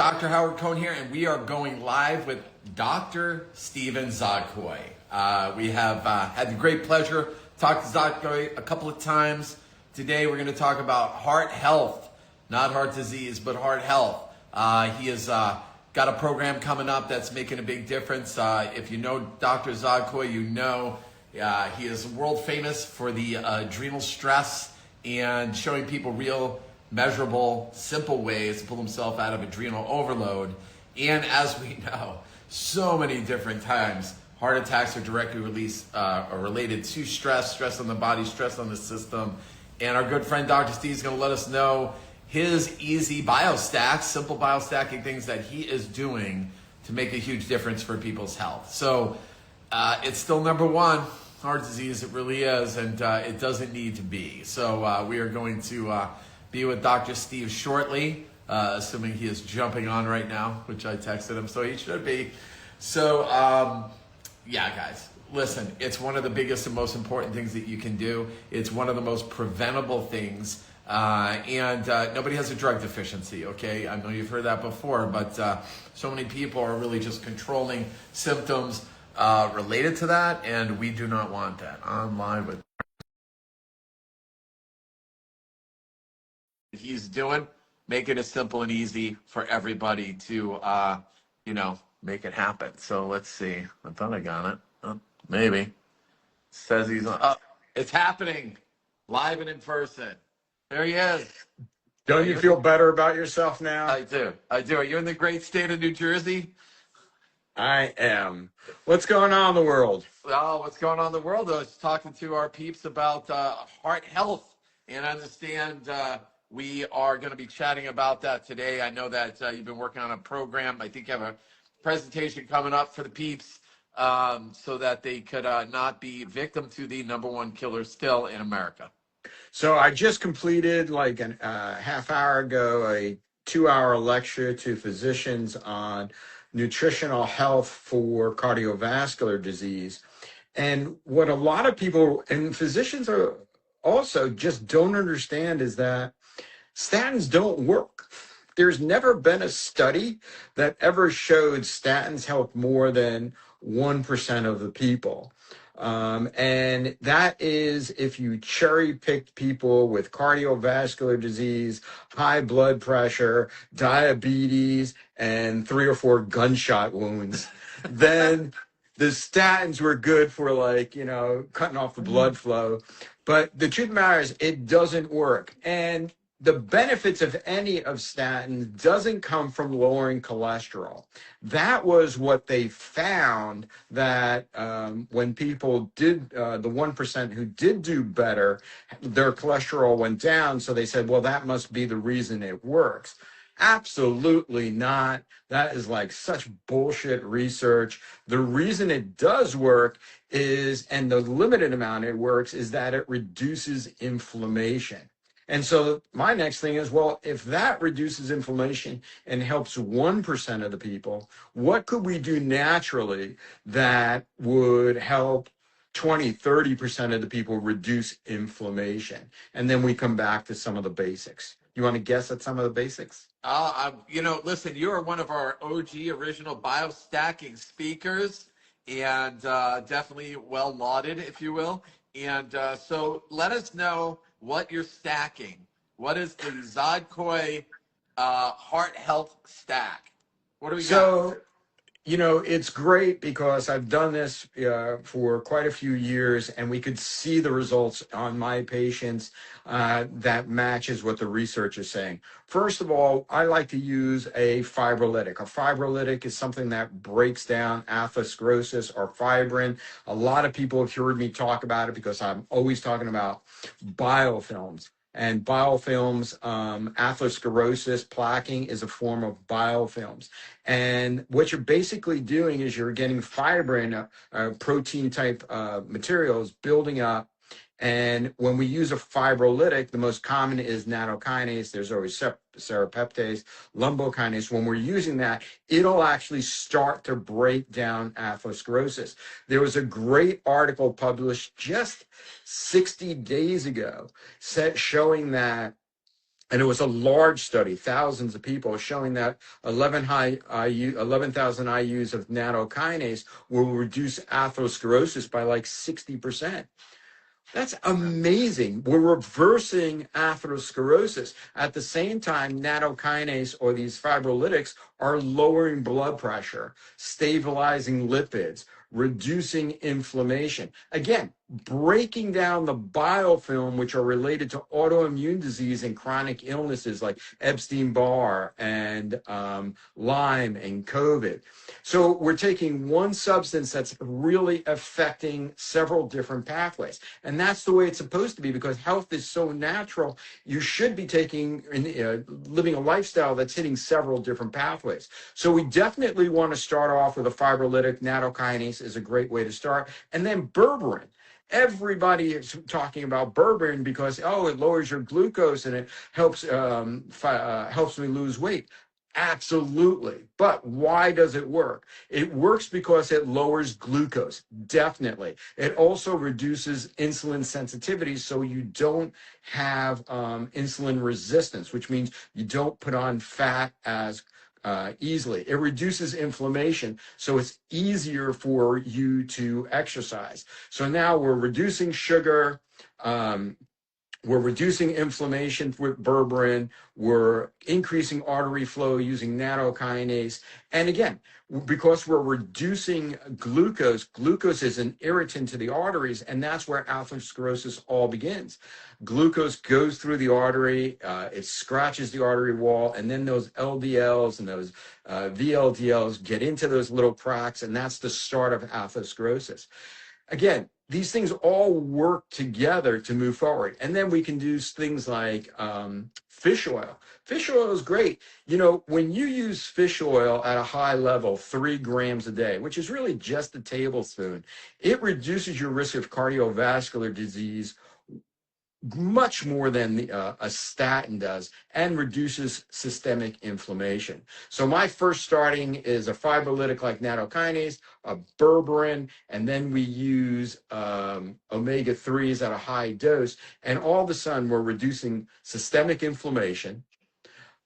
Dr. Howard Cohn here, and we are going live with Dr. Stephen Zodkoy. We have had the great pleasure to talk to Zodkoy a couple of times. Today we're going to talk about heart health, not heart disease, but heart health. He has got a program coming up that's making a big difference. If you know Dr. Zodkoy, you know he is world famous for the adrenal stress and showing people real, measurable, simple ways to pull himself out of adrenal overload. And as we know, so many different times, heart attacks are directly related to stress on the body, stress on the system. And our good friend Dr. Steve is going to let us know his easy biostacks, simple biostacking things that he is doing to make a huge difference for people's health. So it's still number one, heart disease, it really is, and it doesn't need to be. So we are going to be with Dr. Steve shortly, assuming he is jumping on right now, which I texted him, so he should be. So, yeah, guys, listen, it's one of the biggest and most important things that you can do. It's one of the most preventable things, and nobody has a drug deficiency, okay? I know you've heard that before, but so many people are really just controlling symptoms related to that, and we do not want that. On live with he's doing, making it simple and easy for everybody to, make it happen. So let's see. I thought I got it. Oh, maybe. Says he's on. Oh, it's happening. Live and in person. There he is. Don't you feel better about yourself now? I do. Are you in the great state of New Jersey? I am. What's going on in the world? Oh, what's going on in the world? I was talking to our peeps about heart health, and I understand we are going to be chatting about that today. I know that you've been working on a program. I think you have a presentation coming up for the peeps so that they could not be victim to the number one killer still in America. So I just completed like a half hour ago a 2-hour lecture to physicians on nutritional health for cardiovascular disease. And what a lot of people and physicians are also just don't understand is that statins don't work. There's never been a study that ever showed statins help more than 1% of the people. And that is if you cherry picked people with cardiovascular disease, high blood pressure, diabetes, and 3 or 4 gunshot wounds, then the statins were good for cutting off the blood flow. But the truth of the matter is it doesn't work. And the benefits of any of statins doesn't come from lowering cholesterol. That was what they found, that when people did, the 1% who did do better, their cholesterol went down. So they said, well, that must be the reason it works. Absolutely not. That is like such bullshit research. The reason it does work is, and the limited amount it works, is that it reduces inflammation. And so my next thing is, well, if that reduces inflammation and helps 1% of the people, what could we do naturally that would help 20, 30% of the people reduce inflammation? And then we come back to some of the basics. You want to guess at some of the basics? Listen, you are one of our OG original biostacking speakers, and definitely well lauded, if you will. And so let us know what you're stacking. What is the Zodkoy heart health stack? What do we got? It's great because I've done this for quite a few years, and we could see the results on my patients that matches what the research is saying. First of all, I like to use a fibrolytic. A fibrolytic is something that breaks down atherosclerosis or fibrin. A lot of people have heard me talk about it because I'm always talking about biofilms. And biofilms, atherosclerosis, plaquing is a form of biofilms. And what you're basically doing is you're getting fibrin, protein type materials building up. And when we use a fibrolytic, the most common is nattokinase. There's always serrapeptase, lumbokinase. When we're using that, it'll actually start to break down atherosclerosis. There was a great article published just 60 days ago showing that And it was a large study, thousands of people, showing that 11,000 IUs of nattokinase will reduce atherosclerosis by like 60%. That's amazing. We're reversing atherosclerosis. At the same time, nattokinase or these fibrolytics are lowering blood pressure, stabilizing lipids, reducing inflammation. Again, breaking down the biofilm, which are related to autoimmune disease and chronic illnesses like Epstein-Barr and Lyme and COVID. So we're taking one substance that's really affecting several different pathways. And that's the way it's supposed to be, because health is so natural. You should be living a lifestyle that's hitting several different pathways. So we definitely want to start off with a fibrolytic. Nattokinase is a great way to start. And then berberine. Everybody is talking about berberine because, oh, it lowers your glucose and it helps me lose weight. Absolutely. But why does it work? It works because it lowers glucose, definitely. It also reduces insulin sensitivity, so you don't have insulin resistance, which means you don't put on fat as easily. It reduces inflammation, so it's easier for you to exercise. So now we're reducing sugar, we're reducing inflammation with berberine. We're increasing artery flow using nattokinase. And again, because we're reducing glucose, glucose is an irritant to the arteries, and that's where atherosclerosis all begins. Glucose goes through the artery, it scratches the artery wall, and then those LDLs and those VLDLs get into those little cracks, and that's the start of atherosclerosis. Again, these things all work together to move forward. And then we can do things like fish oil. Fish oil is great. You know, when you use fish oil at a high level, 3 grams a day, which is really just a tablespoon, it reduces your risk of cardiovascular disease much more than a statin does, and reduces systemic inflammation. So my first starting is a fibrolytic like nattokinase, a berberine, and then we use omega-3s at a high dose, and all of a sudden we're reducing systemic inflammation,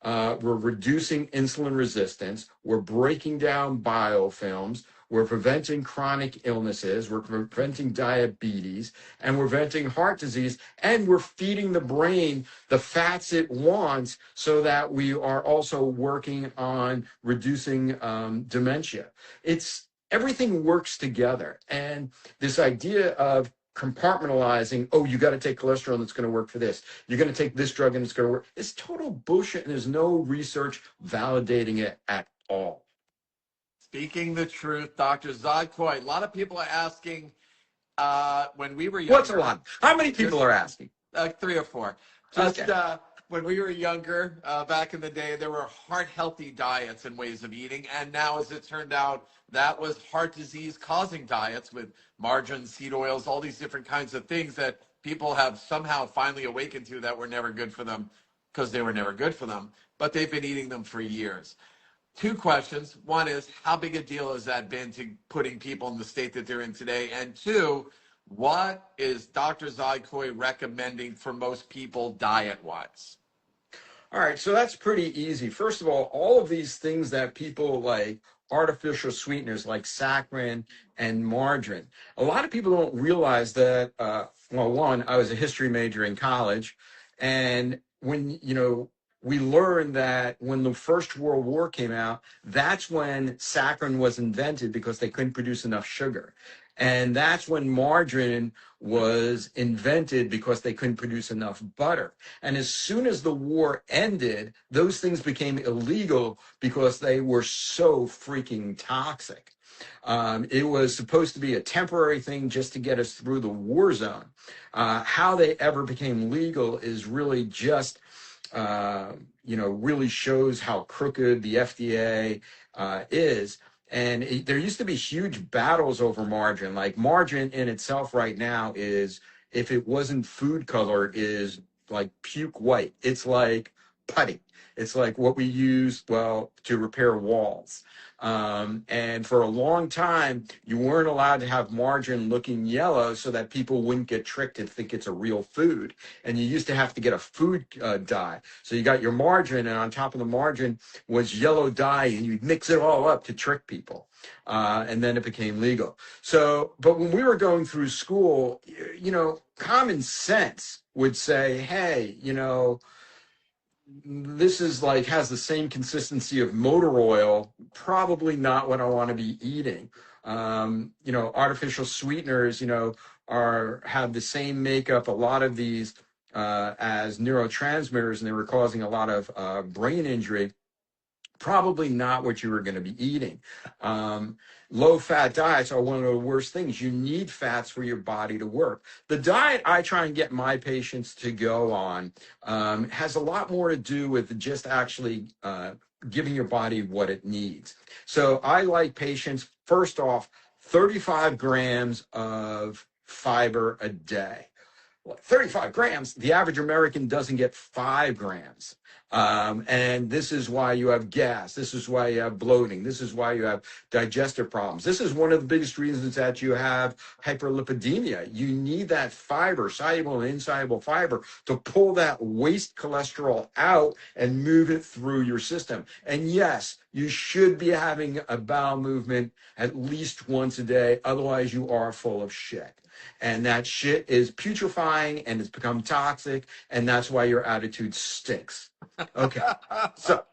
we're reducing insulin resistance, we're breaking down biofilms, we're preventing chronic illnesses, we're preventing diabetes, and we're preventing heart disease, and we're feeding the brain the fats it wants so that we are also working on reducing dementia. Everything works together. And this idea of compartmentalizing, oh, you got to take cholesterol that's going to work for this. You're going to take this drug and it's going to work. It's total bullshit, and there's no research validating it at all. Speaking the truth, Dr. Zodkoy, a lot of people are asking, when we were younger. What's a lot? How many people are asking? 3 or 4. Just Okay. When we were younger, back in the day, there were heart-healthy diets and ways of eating. And now, as it turned out, that was heart disease-causing diets with margarine, seed oils, all these different kinds of things that people have somehow finally awakened to that were never good for them because they were never good for them. But they've been eating them for years. 2 questions. One is, how big a deal has that been to putting people in the state that they're in today? And 2, what is Dr. Zodkoy recommending for most people diet-wise? All right, so that's pretty easy. First of all of these things that people like, artificial sweeteners like saccharin and margarine, a lot of people don't realize that, well, one, I was a history major in college, and when, we learned that when the First World War came out, that's when saccharin was invented because they couldn't produce enough sugar. And that's when margarine was invented because they couldn't produce enough butter. And as soon as the war ended, those things became illegal because they were so freaking toxic. It was supposed to be a temporary thing just to get us through the war zone. How they ever became legal is really just really shows how crooked the FDA is. And there used to be huge battles over margarine. Like margarine in itself right now is, if it wasn't food color, is like puke white. It's like putty. It's like what we use, well, to repair walls. And for a long time, you weren't allowed to have margarine looking yellow so that people wouldn't get tricked and think it's a real food. And you used to have to get a food dye. So you got your margarine, and on top of the margarine was yellow dye, and you'd mix it all up to trick people. And then it became legal. So, but when we were going through school, common sense would say, hey, this is like has the same consistency of motor oil, probably not what I want to be eating. Artificial sweeteners, have the same makeup, a lot of these as neurotransmitters, and they were causing a lot of brain injury. Probably not what you were going to be eating. Low-fat diets are one of the worst things. You need fats for your body to work. The diet I try and get my patients to go on has a lot more to do with just actually giving your body what it needs. So I like patients, first off, 35 grams of fiber a day. 35 grams, the average American doesn't get 5 grams. And this is why you have gas. This is why you have bloating. This is why you have digestive problems. This is one of the biggest reasons that you have hyperlipidemia. You need that fiber, soluble and insoluble fiber, to pull that waste cholesterol out and move it through your system. And yes, you should be having a bowel movement at least once a day. Otherwise, you are full of shit. And that shit is putrefying and it's become toxic, and that's why your attitude stinks. Okay, so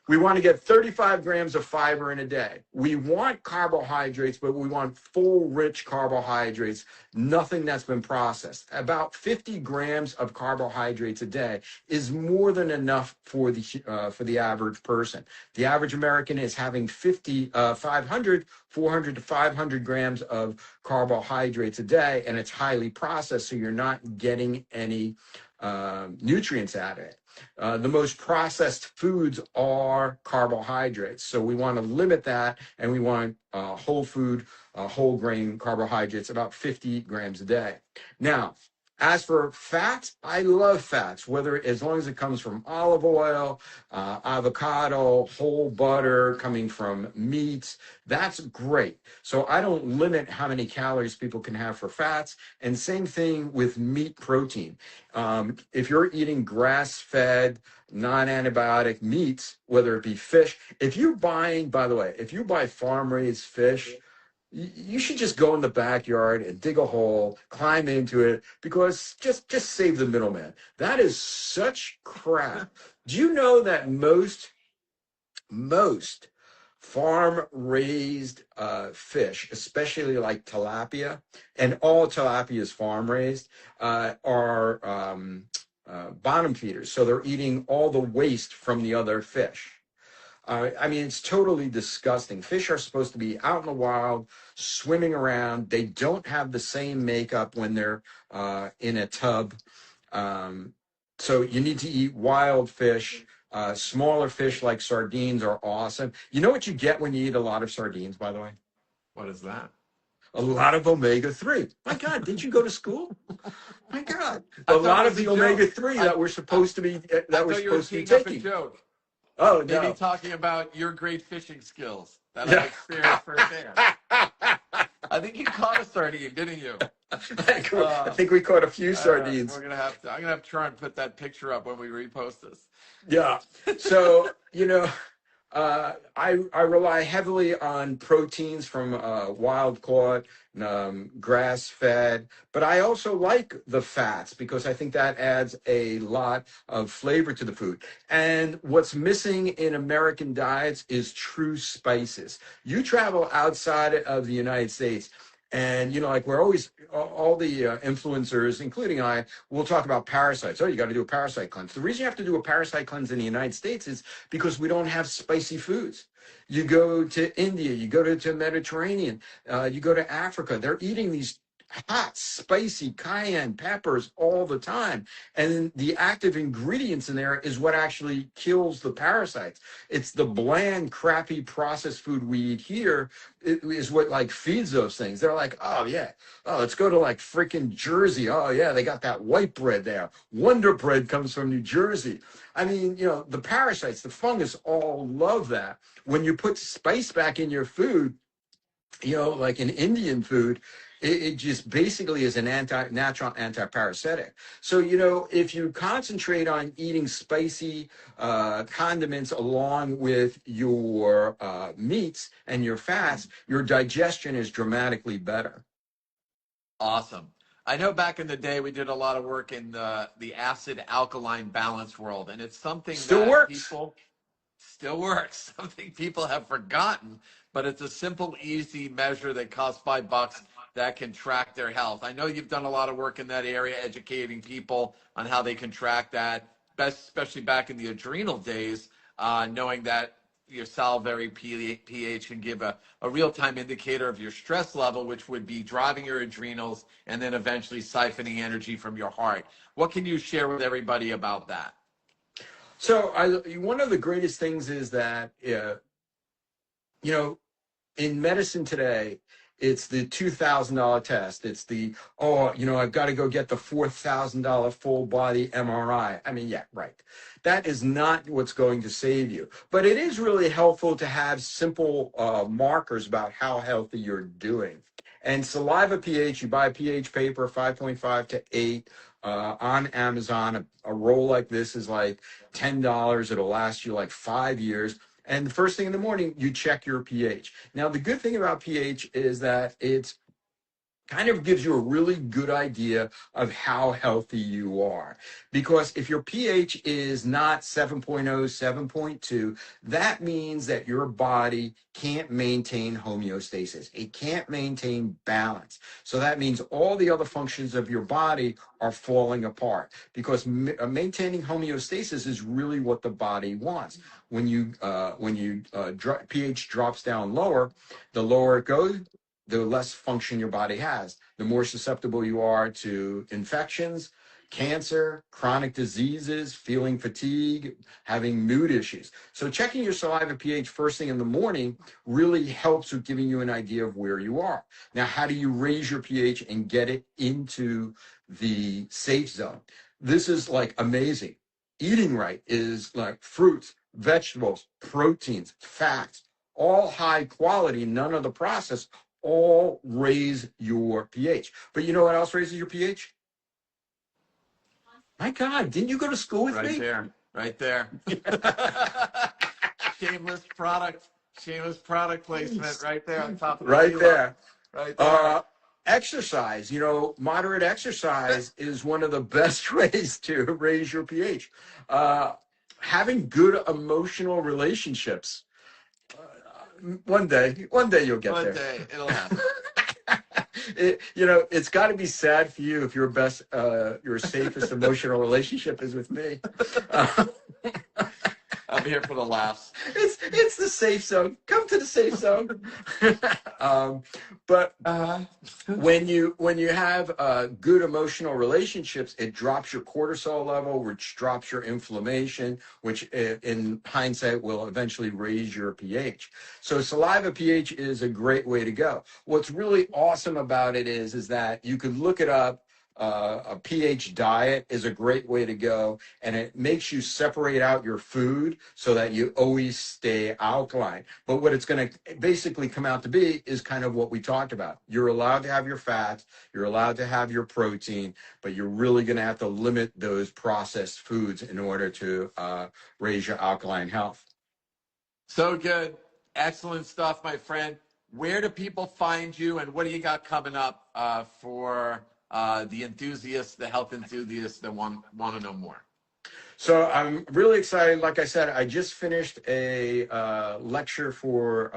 we want to get 35 grams of fiber in a day. We want carbohydrates, but we want full, rich carbohydrates, nothing that's been processed. About 50 grams of carbohydrates a day is more than enough for the average person. The average American is having 400 to 500 grams of carbohydrates a day, and it's highly processed, so you're not getting any nutrients out of it. The most processed foods are carbohydrates. So we want to limit that, and we want whole food, whole grain carbohydrates, about 50 grams a day. Now, as for fats, I love fats, as long as it comes from olive oil, avocado, whole butter, coming from meats. That's great. So I don't limit how many calories people can have for fats. And same thing with meat protein. If you're eating grass-fed, non-antibiotic meats, whether it be fish, if you buy farm-raised fish, you should just go in the backyard and dig a hole, climb into it, because just save the middleman. That is such crap. Do you know that most farm-raised fish, especially like tilapia, and all tilapia is farm-raised, are bottom feeders. So they're eating all the waste from the other fish. It's totally disgusting. Fish are supposed to be out in the wild, swimming around. They don't have the same makeup when they're in a tub. So you need to eat wild fish. Smaller fish like sardines are awesome. You know what you get when you eat a lot of sardines, by the way? What is that? A lot of omega-3. My God, didn't you go to school? My God, a lot of the omega-3 that we're supposed to be taking. Joke. Oh, no. Maybe talking about your great fishing skills that I experienced firsthand. I think you caught a sardine, didn't you? I think we caught a few sardines. I'm gonna have to try and put that picture up when we repost this. Yeah. So I rely heavily on proteins from wild caught, grass fed, but I also like the fats because I think that adds a lot of flavor to the food. And what's missing in American diets is true spices. You travel outside of the United States, and we're always, all the influencers, including we'll talk about parasites. Oh, you got to do a parasite cleanse. The reason you have to do a parasite cleanse in the United States is because we don't have spicy foods. You go to India, you go to Mediterranean, you go to Africa. They're eating these hot, spicy cayenne peppers all the time. And the active ingredients in there is what actually kills the parasites. It's the bland, crappy processed food we eat here is what like feeds those things. They're like, oh yeah, oh, let's go to like freaking Jersey. Oh yeah, they got that white bread there. Wonder Bread comes from New Jersey. I mean, the parasites, the fungus all love that. When you put spice back in your food, like in Indian food, it just basically is an natural anti-parasitic. So, if you concentrate on eating spicy condiments along with your meats and your fats, your digestion is dramatically better. Awesome. I know back in the day we did a lot of work in the acid alkaline balance world, and it's something Still that works. people still works. Something people have forgotten, but it's a simple, easy measure that costs $5 that can track their health. I know you've done a lot of work in that area, educating people on how they can track that, especially back in the adrenal days, knowing that your salivary pH can give a real-time indicator of your stress level, which would be driving your adrenals and then eventually siphoning energy from your heart. What can you share with everybody about that? So one of the greatest things is that, in medicine today, it's the $2,000 test. It's the, I've got to go get the $4,000 full body MRI. I mean, yeah, right. That is not what's going to save you. But it is really helpful to have simple markers about how healthy you're doing. And saliva pH, you buy a pH paper, 5.5 to 8 on Amazon. A roll like this is like $10. It'll last you like 5 years. And the first thing in the morning, you check your pH. Now, the good thing about pH is that it's kind of gives you a really good idea of how healthy you are. Because if your pH is not 7.0, 7.2, that means that your body can't maintain homeostasis. It can't maintain balance. So that means all the other functions of your body are falling apart, because maintaining homeostasis is really what the body wants. When pH drops down lower, the lower it goes, the less function your body has, the more susceptible you are to infections, cancer, chronic diseases, feeling fatigue, having mood issues. So checking your saliva pH first thing in the morning really helps with giving you an idea of where you are. Now, how do you raise your pH and get it into the safe zone? This is like amazing. Eating right is like fruits, vegetables, proteins, fats, all high quality, none of the processed, all raise your pH. But you know what else raises your pH? My God, didn't you go to school with me? Right there. Shameless product placement right there on top of the right there. Right there. Exercise, moderate exercise is one of the best ways to raise your pH. Having good emotional relationships. One day you'll get there. One day it'll happen. It's got to be sad for you if your safest emotional relationship is with me. I'm here for the laughs. It's the safe zone. Come to the safe zone. But when you have good emotional relationships, it drops your cortisol level, which drops your inflammation, which in hindsight will eventually raise your pH. So saliva pH is a great way to go. What's really awesome about it is that you could look it up. A pH diet is a great way to go, and it makes you separate out your food so that you always stay alkaline. But what it's going to basically come out to be is kind of what we talked about. You're allowed to have your fats, you're allowed to have your protein, but you're really going to have to limit those processed foods in order to raise your alkaline health. So good. Excellent stuff, my friend. Where do people find you, and what do you got coming up for the enthusiasts, the health enthusiasts that want to know more? So I'm really excited. Like I said, I just finished a lecture for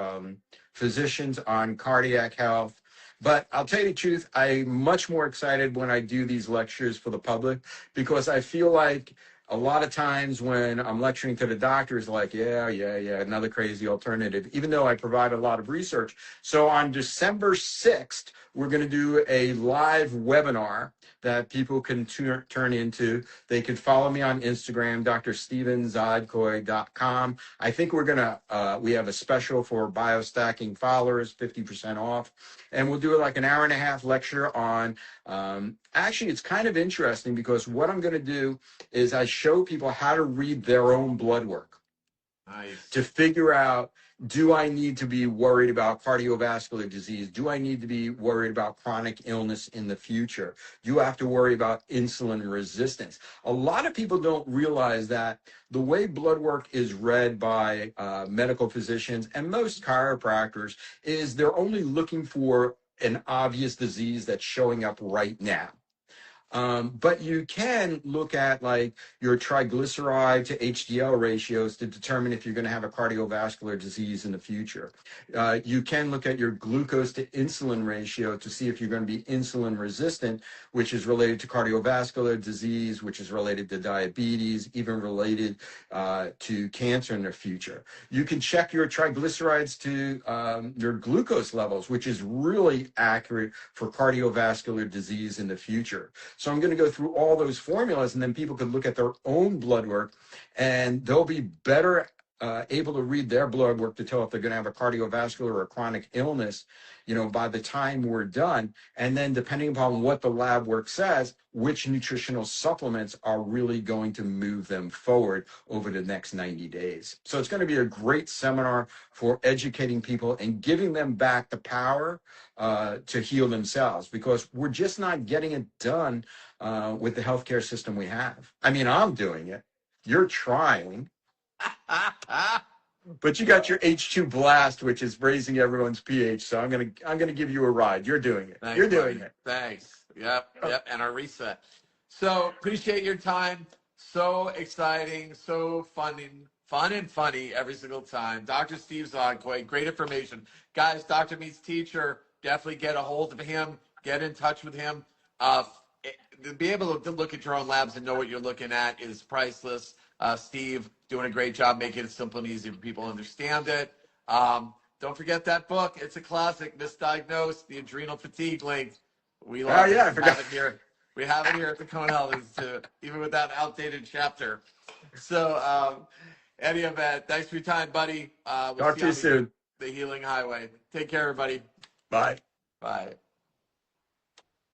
physicians on cardiac health. But I'll tell you the truth, I'm much more excited when I do these lectures for the public, because I feel like a lot of times when I'm lecturing to the doctors, like, yeah, another crazy alternative, even though I provide a lot of research. So on December 6th, we're going to do a live webinar that people can turn into. They can follow me on Instagram, drstevenzodkoy.com. I think we're going to, we have a special for biostacking followers, 50% off. And we'll do like an hour and a half lecture on, actually, it's kind of interesting because what I'm going to do is I show people how to read their own blood work. Nice. To figure out, do I need to be worried about cardiovascular disease? Do I need to be worried about chronic illness in the future? Do you have to worry about insulin resistance? A lot of people don't realize that the way blood work is read by medical physicians and most chiropractors is they're only looking for an obvious disease that's showing up right now. But you can look at like your triglyceride to HDL ratios to determine if you're going to have a cardiovascular disease in the future. You can look at your glucose to insulin ratio to see if you're going to be insulin resistant, which is related to cardiovascular disease, which is related to diabetes, even related to cancer in the future. You can check your triglycerides to your glucose levels, which is really accurate for cardiovascular disease in the future. So I'm going to go through all those formulas, and then people can look at their own blood work, and they'll be better able to read their blood work to tell if they're going to have a cardiovascular or a chronic illness, you know, by the time we're done. And then depending upon what the lab work says, which nutritional supplements are really going to move them forward over the next 90 days. So it's going to be a great seminar for educating people and giving them back the power to heal themselves, because we're just not getting it done with the healthcare system we have. I mean, I'm doing it. You're trying. But you got your H2 blast, which is raising everyone's pH. So I'm gonna give you a ride. You're doing it. Thanks, You're doing it. Thanks. Yep. And our reset. So appreciate your time. So exciting. So fun and funny every single time. Dr. Steve Zodkoy, great information, guys. Doctor meets teacher. Definitely get a hold of him. Get in touch with him. To be able to look at your own labs and know what you're looking at is priceless. Steve doing a great job making it simple and easy for people to understand it. Don't forget that book. It's a classic, Misdiagnosed, The Adrenal Fatigue Link. We love it. I forgot. Have it here. We have it here at the Cohn Health Institute, even with that outdated chapter. So, any event, thanks for your time, buddy. We'll Talk to you soon. The Healing Highway. Take care, everybody. Bye. Bye.